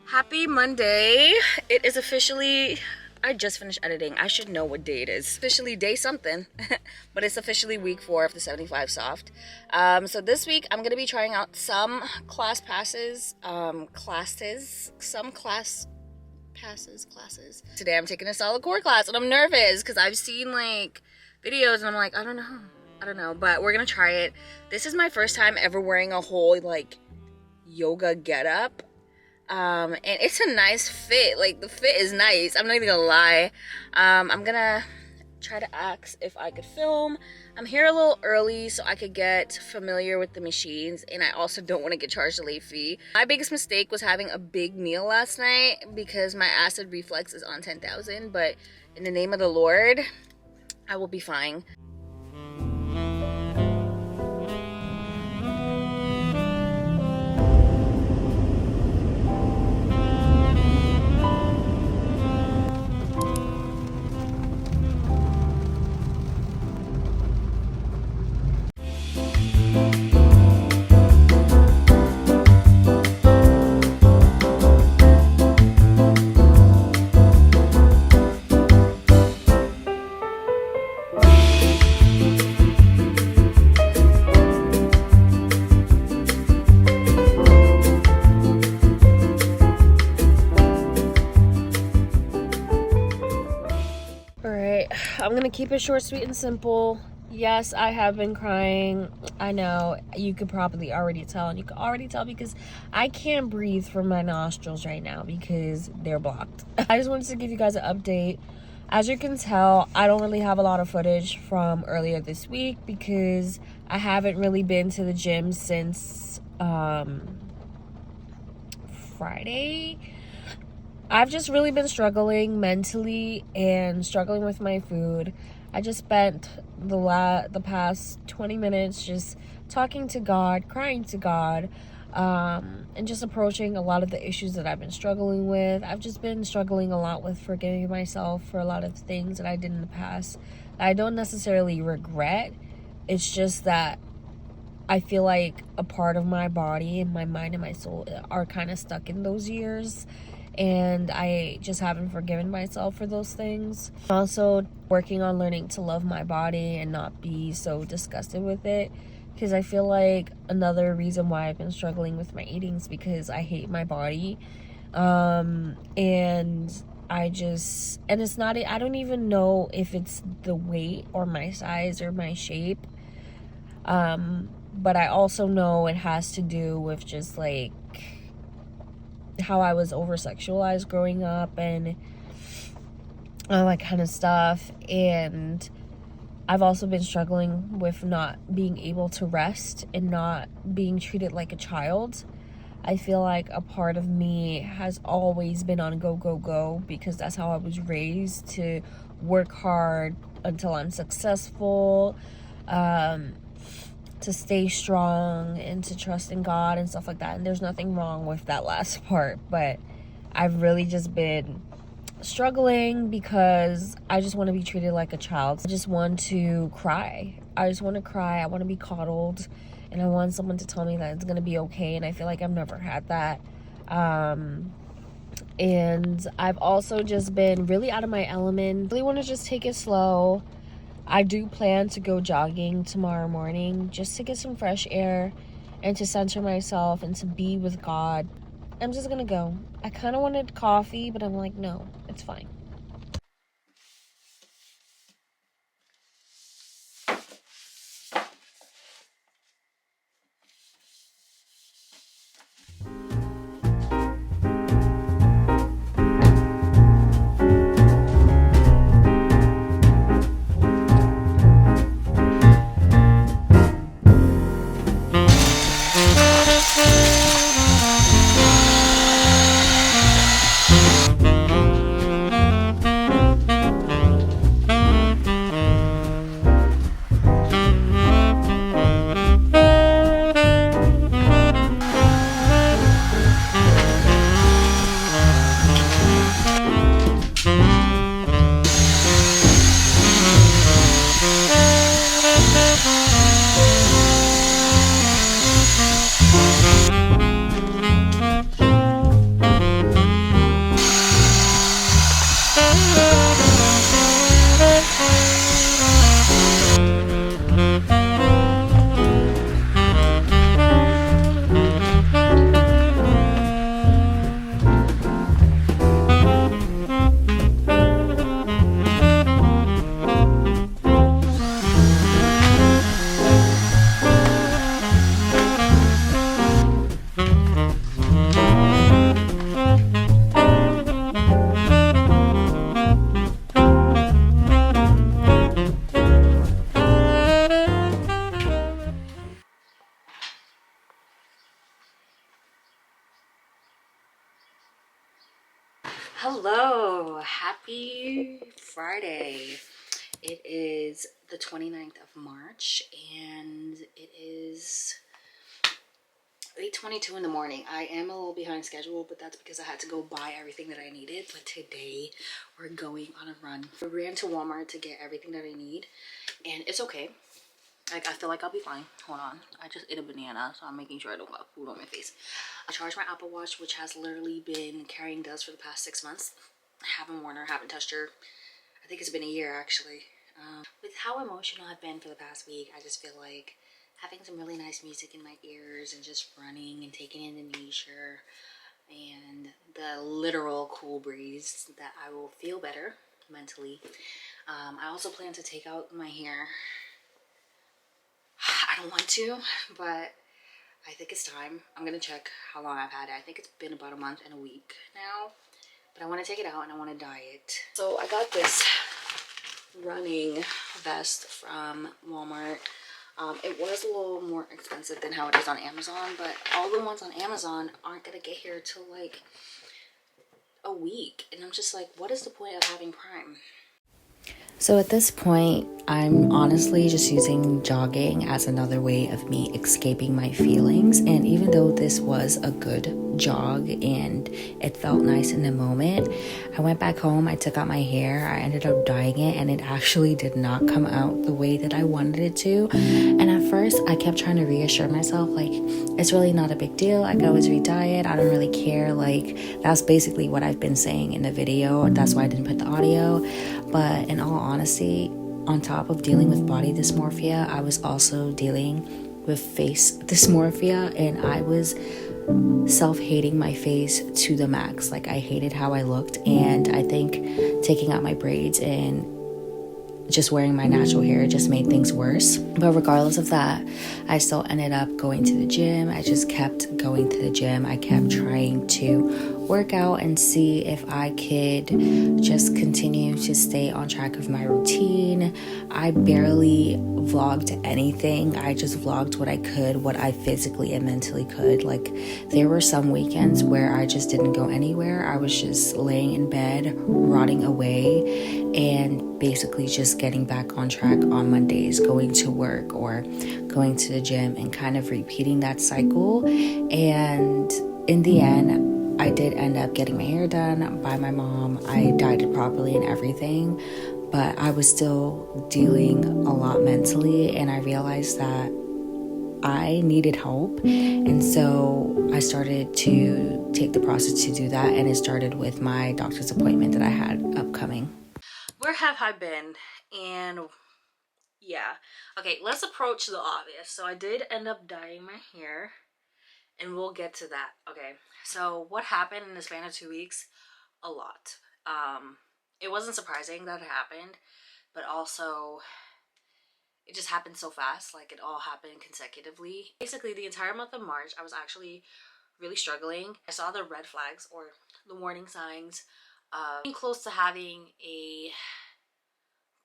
Happy Monday. It is officially, I just finished editing. I should know what day it is. Officially day something, but it's officially week 4 of the 75 soft. So this week I'm going to be trying out some class passes, classes. Today I'm taking a solid core class and I'm nervous because I've seen like videos and I'm like, I don't know, but we're going to try it. This is my first time ever wearing a whole like yoga getup. And it's a nice fit. Like the fit is nice. I'm not even gonna lie. I'm gonna try to ask if I could film. I'm here a little early so I could get familiar with the machines, and I also don't want to get charged a late fee. My biggest mistake was having a big meal last night because my acid reflux is on 10,000, but in the name of the Lord, I will be fine. I'm gonna keep it short, sweet, and simple. Yes, I have been crying. I know you could probably already tell, and you can already tell because I can't breathe from my nostrils right now because they're blocked. I just wanted to give you guys an update. As you can tell, I don't really have a lot of footage from earlier this week because I haven't really been to the gym since Friday. I've just really been struggling mentally and struggling with my food. I just spent the past 20 minutes just talking to God, crying to God, and just approaching a lot of the issues that I've been struggling with. I've just been struggling a lot with forgiving myself for a lot of things that I did in the past that I don't necessarily regret. It's just that I feel like a part of my body and my mind and my soul are kind of stuck in those years. And I just haven't forgiven myself for those things. Also working on learning to love my body and not be so disgusted with it, because I feel like another reason why I've been struggling with my eating is because I hate my body. And it's not, I don't even know if it's the weight or my size or my shape. But I also know it has to do with just like how I was over-sexualized growing up and all that kind of stuff. And I've also been struggling with not being able to rest and not being treated like a child. I feel like a part of me has always been on go, go, go because that's how I was raised, to work hard until I'm successful, to stay strong and to trust in God and stuff like that. And there's nothing wrong with that last part, but I've really just been struggling because I just want to be treated like a child. I just want to cry. I want to be coddled, and I want someone to tell me that it's going to be okay. And I feel like I've never had that. And I've also just been really out of my element. Really want to just take it slow. I do plan to go jogging tomorrow morning just to get some fresh air and to center myself and to be with God. I'm just gonna go. I kind of wanted coffee, but I'm like, no, it's fine. Hello, happy Friday. It is the 29th of March and it is 8:22 in the morning. I am a little behind schedule, but that's because I had to go buy everything that I needed. But today we're going on a run. I ran to Walmart to get everything that I need and it's okay. Like, I feel like I'll be fine. Hold on. I just ate a banana, so I'm making sure I don't got food on my face. I charged my Apple Watch, which has literally been carrying dust for the past 6 months. I haven't worn her, haven't touched her. I think it's been a year, actually. With how emotional I've been for the past week, I just feel like having some really nice music in my ears and just running and taking in the nature and the literal cool breeze, that I will feel better mentally. I also plan to take out my hair. I don't want to, but I think it's time. I'm gonna check how long I've had it. I think it's been about a month and a week now, but I want to take it out and I want to dye it. So I got this running vest from Walmart. It was a little more expensive than how it is on Amazon, but all the ones on Amazon aren't gonna get here till like a week, and I'm just like, what is the point of having Prime? So at this point, I'm honestly just using jogging as another way of me escaping my feelings. And even though this was a good jog and it felt nice in the moment, I went back home, I took out my hair, I ended up dyeing it, and it actually did not come out the way that I wanted it to. And at first, I kept trying to reassure myself, like, it's really not a big deal. I can always re-dye it. I don't really care. Like, that's basically what I've been saying in the video. That's why I didn't put the audio. But in all honesty, on top of dealing with body dysmorphia, I was also dealing with face dysmorphia, and I was self-hating my face to the max. Like, I hated how I looked, and I think taking out my braids and just wearing my natural hair just made things worse. But regardless of that, I still ended up going to the gym. I just kept going to the gym. I kept trying to work out and see if I could just continue to stay on track of my routine. I barely vlogged anything. I just vlogged what I could, what I physically and mentally could. Like, there were some weekends where I just didn't go anywhere. I was just laying in bed, rotting away, and basically just getting back on track on Mondays, going to work or going to the gym and kind of repeating that cycle. And in the end, I did end up getting my hair done by my mom. I dyed it properly and everything, but I was still dealing a lot mentally, and I realized that I needed help. And so I started to take the process to do that, and it started with my doctor's appointment that I had upcoming. Where have I been? And yeah, okay, let's approach the obvious. So I did end up dyeing my hair, and we'll get to that. Okay, so what happened in the span of 2 weeks? A lot. It wasn't surprising that it happened, but also it just happened so fast. Like, it all happened consecutively. Basically, the entire month of March, I was actually really struggling. I saw the red flags or the warning signs of being close to having a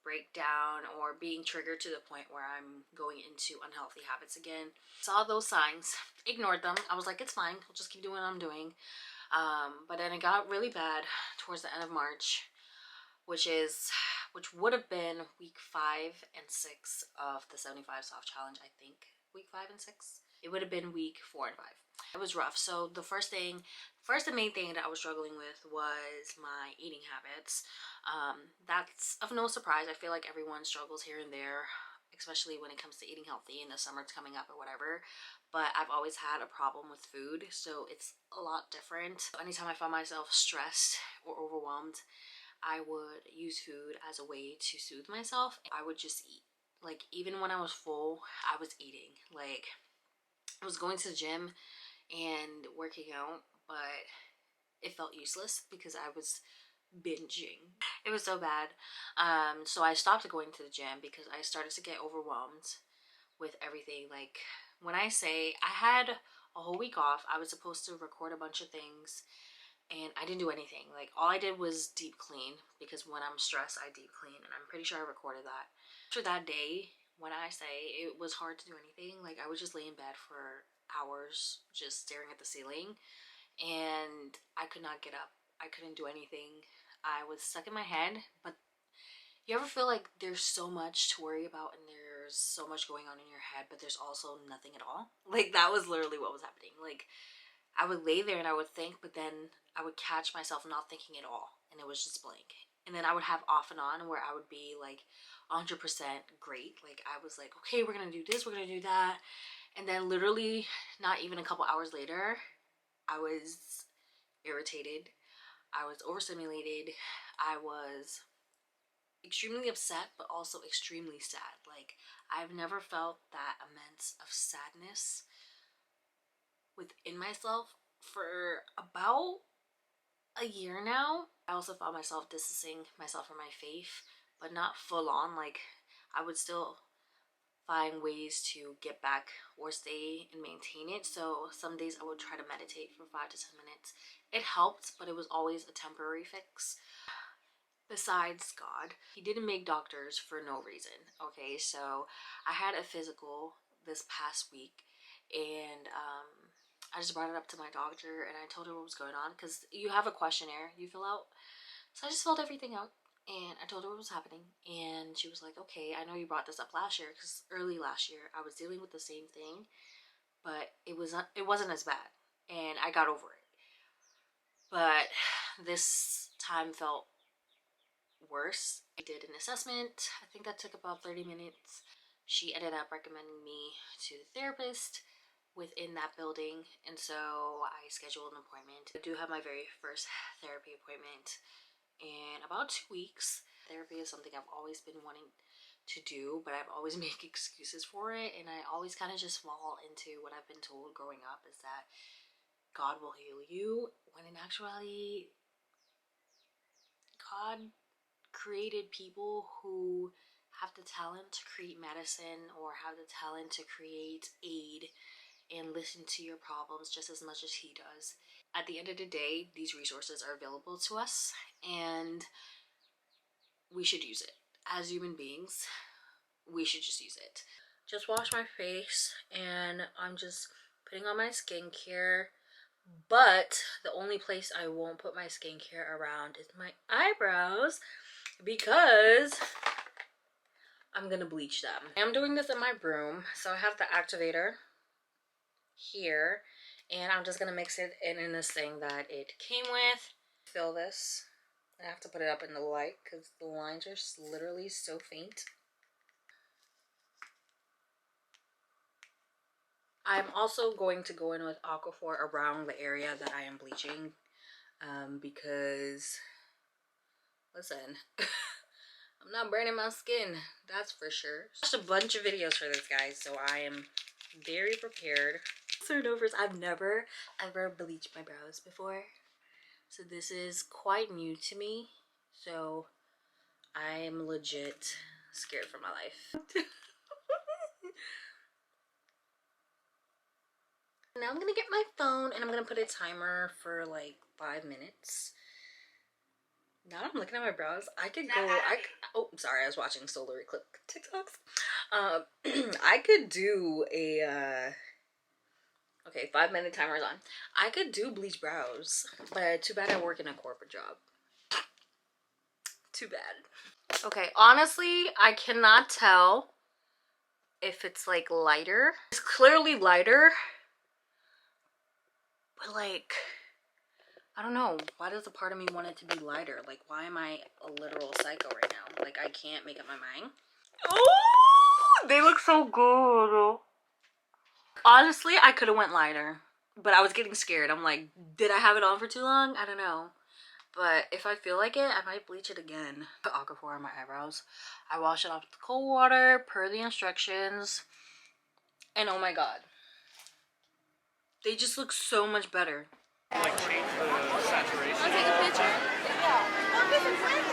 breakdown or being triggered to the point where I'm going into unhealthy habits again. Saw those signs, ignored them. I was like, it's fine, I'll just keep doing what I'm doing. But then it got really bad towards the end of March, which would have been week 5 and 6 of the 75 soft challenge. I think week 5 and 6. It would have been week 4 and 5. It was rough. So the main thing that I was struggling with was my eating habits. That's of no surprise. I feel like everyone struggles here and there, especially when it comes to eating healthy and the summer's coming up or whatever. But I've always had a problem with food, so it's a lot different. Anytime I find myself stressed or overwhelmed, I would use food as a way to soothe myself. I would just eat. Like, even when I was full, I was eating. Like, I was going to the gym and working out, but it felt useless because I was binging. It was so bad. So I stopped going to the gym because I started to get overwhelmed with everything. Like, when I say I had a whole week off, I was supposed to record a bunch of things and I didn't do anything. Like, all I did was deep clean, because when I'm stressed I deep clean, and I'm pretty sure I recorded that. After that day, when I say it was hard to do anything, like, I would just lay in bed for hours just staring at the ceiling, and I could not get up. I couldn't do anything. I was stuck in my head. But you ever feel like there's so much to worry about and there's so much going on in your head, but there's also nothing at all? Like, that was literally what was happening. Like, I would lay there and I would think, but then I would catch myself not thinking at all, and it was just blank. And then I would have off and on where I would be like 100% great. Like, I was like, okay, we're gonna do this, we're gonna do that. And then literally not even a couple hours later, I was irritated, I was overstimulated, I was extremely upset, but also extremely sad. Like, I've never felt that immense of sadness within myself for about a year now. I also found myself distancing myself from my faith, but not full on. Like, I would still find ways to get back or stay and maintain it. So some days I would try to meditate for 5 to 10 minutes. It helped, but it was always a temporary fix. Besides God, he didn't make doctors for no reason. Okay, so I had a physical this past week, and I just brought it up to my doctor and I told her what was going on, because you have a questionnaire you fill out. So I just filled everything out and I told her what was happening, and she was like, okay, I know you brought this up last year, because early last year I was dealing with the same thing, but it wasn't as bad and I got over it. But this time felt worse. I did an assessment. I think that took about 30 minutes. She ended up recommending me to the therapist within that building, and so I scheduled an appointment. I do have my very first therapy appointment in about 2 weeks. Therapy is something I've always been wanting to do, but I've always made excuses for it, and I always kind of just fall into what I've been told growing up, is that God will heal you, when in actuality God created people who have the talent to create medicine, or have the talent to create aid and listen to your problems just as much as he does. At the end of the day, these resources are available to us and we should use it. As human beings, we should just use it. Just wash my face and I'm just putting on my skincare. But the only place I won't put my skincare around is my eyebrows, because I'm gonna bleach them. I'm doing this in my broom, so I have the activator here, and I'm just gonna mix it in this thing that it came with. Fill this. I have to put it up in the light because the lines are literally so faint. I'm also going to go in with Aquaphor around the area that I am bleaching, because listen, I'm not burning my skin, that's for sure. Just a bunch of videos for this, guys, so I am very prepared. Turnovers. I've never ever bleached my brows before, so this is quite new to me, so I'm legit scared for my life. Now I'm gonna get my phone and I'm gonna put a timer for like 5 minutes. Now I'm looking at my brows, I could go, oh, sorry, I was watching Solar Eclipse TikToks. I could do a, okay, 5-minute timer's on. I could do bleach brows, but too bad I work in a corporate job. Too bad. Okay, honestly, I cannot tell if it's like lighter. It's clearly lighter, but like, I don't know, why does a part of me want it to be lighter? Like, why am I a literal psycho right now? Like, I can't make up my mind. Oh, they look so good. Honestly, I could have went lighter, but I was getting scared. I'm like, did I have it on for too long? I don't know. But if I feel like it, I might bleach it again. Put Aquaphor on my eyebrows. I wash it off with cold water per the instructions. And oh my god. They just look so much better. Like change the saturation. I'll take a picture. Yeah.